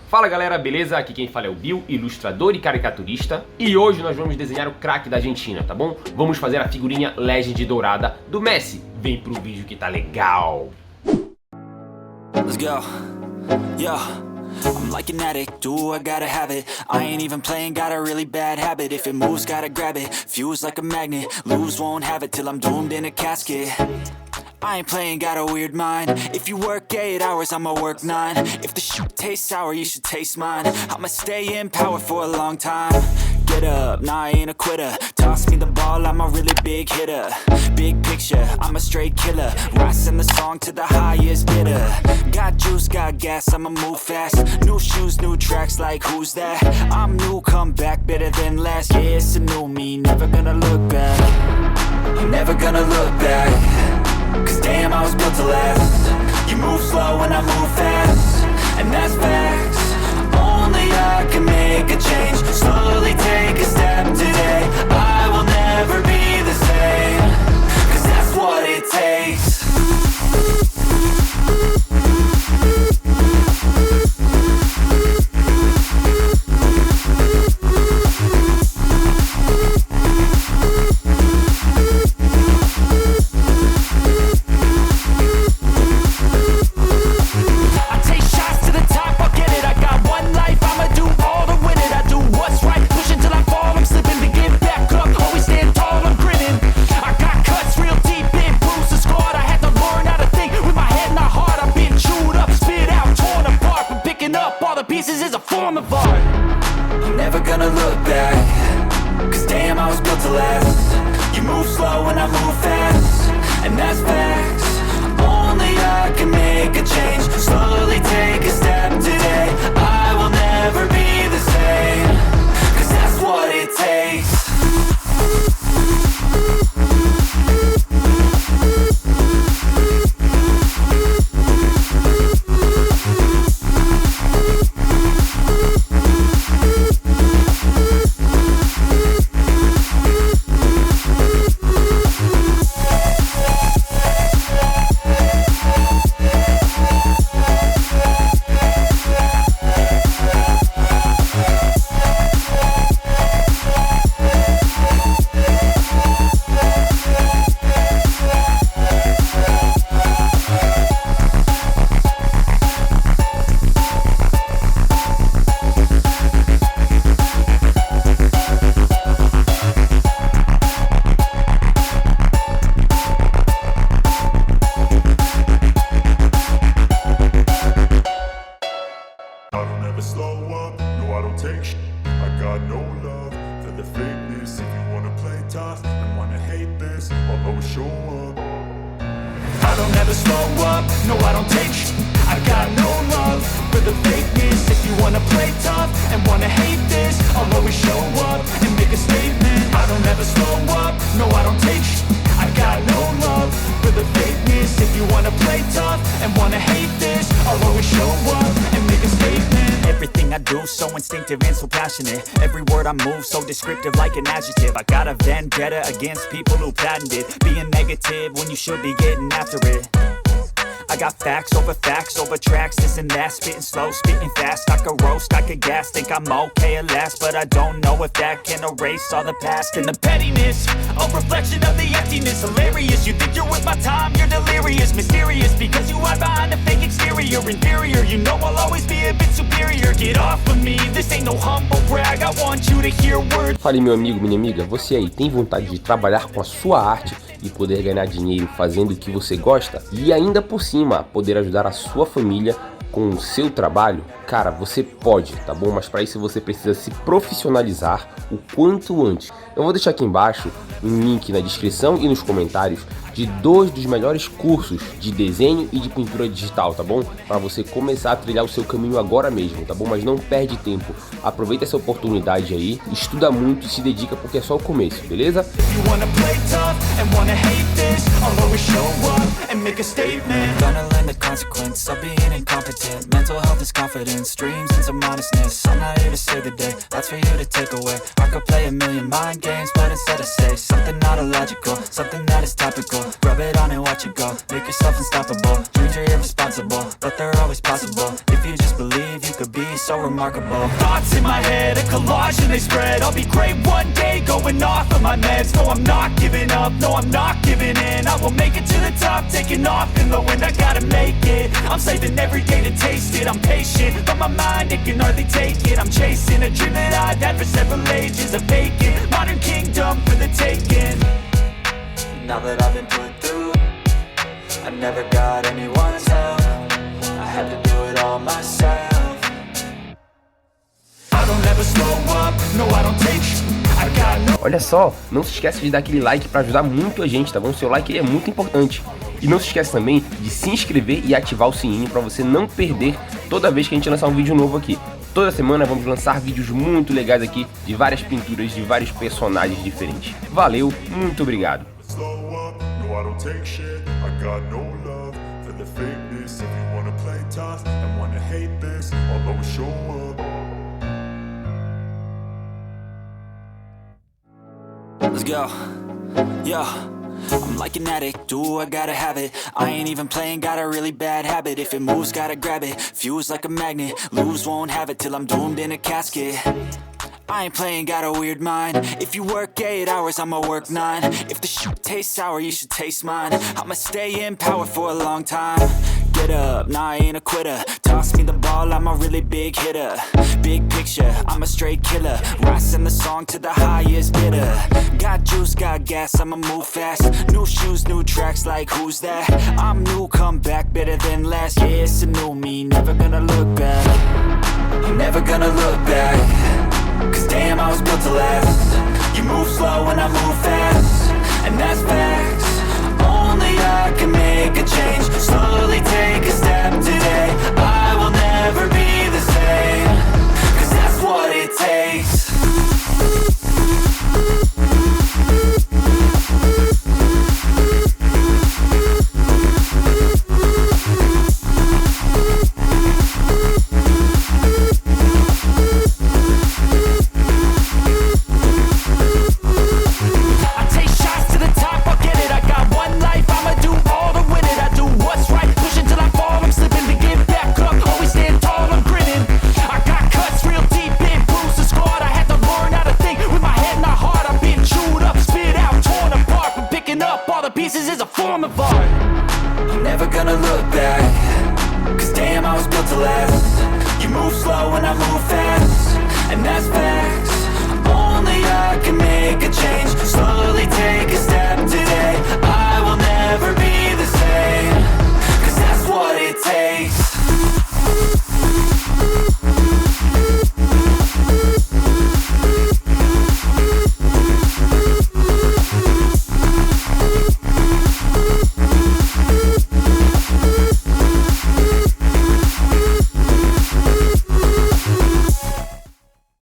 Fala galera, beleza? Aqui quem fala é o Bill, ilustrador e caricaturista. E hoje nós vamos desenhar o craque da Argentina, tá bom? Vamos fazer a figurinha Legend dourada do Messi. Vem pro vídeo que tá legal! Let's go. Yo, I'm like an addict, do I gotta have it. I ain't even playing, got a really bad habit. If it moves, gotta grab it, fuse like a magnet. Lose, won't have it till I'm doomed in a casket. I ain't playing, got a weird mind. If you work 8 hours, I'ma work 9. If the shoot tastes sour, you should taste mine. I'ma stay in power for a long time. Get up, nah, I ain't a quitter. Toss me the ball, I'm a really big hitter. Big picture, I'm a straight killer. Rising the song to the highest bidder. Got juice, got gas, I'ma move fast. New shoes, new tracks, like who's that? I'm new, come back, better than last. Yeah, it's a new me, never gonna look back. I'm never gonna look back. Cause damn, I was built to last. You move slow and I move fast, and that's facts. Only I can make a change. Slowly take a step today. I will never be the same. Cause that's what it takes. Pieces is a form of art. I'm never gonna look back. Cause damn, I was built to last. You move slow and I move fast, and that's facts. Only I can make a change. Slowly take a step today. I will never be the same. Cause that's what it takes. I don't ever slow up, no I don't take sh**. I got no love for the fakeness. If you wanna play tough and wanna hate this, I'll always show up and make a statement. I don't ever slow up, no I don't take sh**. I got no love for the fakeness. If you wanna play tough and wanna hate this, I'll always show up and make a statement. Everything I do so instinctive and so passionate. Every word I move so descriptive like an adjective. I got a vendetta against people who patented being negative when you should be getting after it. I got facts over tracks, this and that. Spitting slow, spitting fast. I could roast, I could gas. Think I'm okay at last, but I don't know if that can erase all the past. And the pettiness, a reflection of the emptiness. Hilarious, you think you're with my time, you're delirious. Mysterious, because you hide behind a fake exterior. Inferior, you know I'll always be a bit superior. Get off of me, this ain't no humble brag. I want you to hear words. Fale meu amigo, minha amiga, você aí tem vontade de trabalhar com a sua arte e poder ganhar dinheiro fazendo o que você gosta? E ainda por cima, poder ajudar a sua família com o seu trabalho? Cara, você pode, tá bom? Mas para isso você precisa se profissionalizar o quanto antes. Eu vou deixar aqui embaixo um link na descrição e nos comentários de 2 dos melhores cursos de desenho e de pintura digital, tá bom? Para você começar a trilhar o seu caminho agora mesmo, tá bom? Mas não perde tempo, aproveita essa oportunidade aí, estuda muito e se dedica porque é só o começo, beleza? I'm not here to save the day, that's for you to take away. I could play a million mind games, but instead I say something not illogical, something that is topical. Rub it on and watch it go. Make yourself unstoppable. Dreams are irresponsible, but they're always possible. If you just believe, you could be so remarkable. Thoughts in my head, a collage and they spread. I'll be great one day, going off of my meds. No, I'm not giving up, no, I'm not giving in. I will make it to the top, taking off in the wind. I gotta make it, I'm saving every day to taste it. I'm patient, but my mind, it can hardly take it. I'm chasing a dream that I've had for several ages. A vacant, modern kingdom for the taking. Now that I've been put through, I never got anyone's help. I had to do it all myself. I don't ever slow up, no I don't take I got no. Olha só, não se esquece de dar aquele like para ajudar muito a gente, tá bom? O seu like é muito importante. E não se esquece também de se inscrever e ativar o sininho para você não perder toda vez que a gente lançar um vídeo novo aqui. Toda semana vamos lançar vídeos muito legais aqui de várias pinturas de vários personagens diferentes. Valeu, muito obrigado. Let's go, yo. I'm like an addict, do I gotta have it. I ain't even playing, got a really bad habit. If it moves, gotta grab it, fuse like a magnet. Lose, won't have it till I'm doomed in a casket. I ain't playing, got a weird mind. If you work 8 hours, I'ma work 9. If the shit tastes sour, you should taste mine. I'ma stay in power for a long time. Get up, nah, I ain't a quitter. Toss me the ball, I'm a really big hitter. Big picture, I'm a straight killer. Rising the song to the highest bidder. Got juice, got gas, I'ma move fast. New shoes, new tracks, like who's that? I'm new, come back, better than last. Yeah, it's a new me, never gonna look back. I'm never gonna look back. Cause damn, I was built to last. You move slow and I move fast, and that's facts. Only I can make a change. Slowly take a step today. I will never be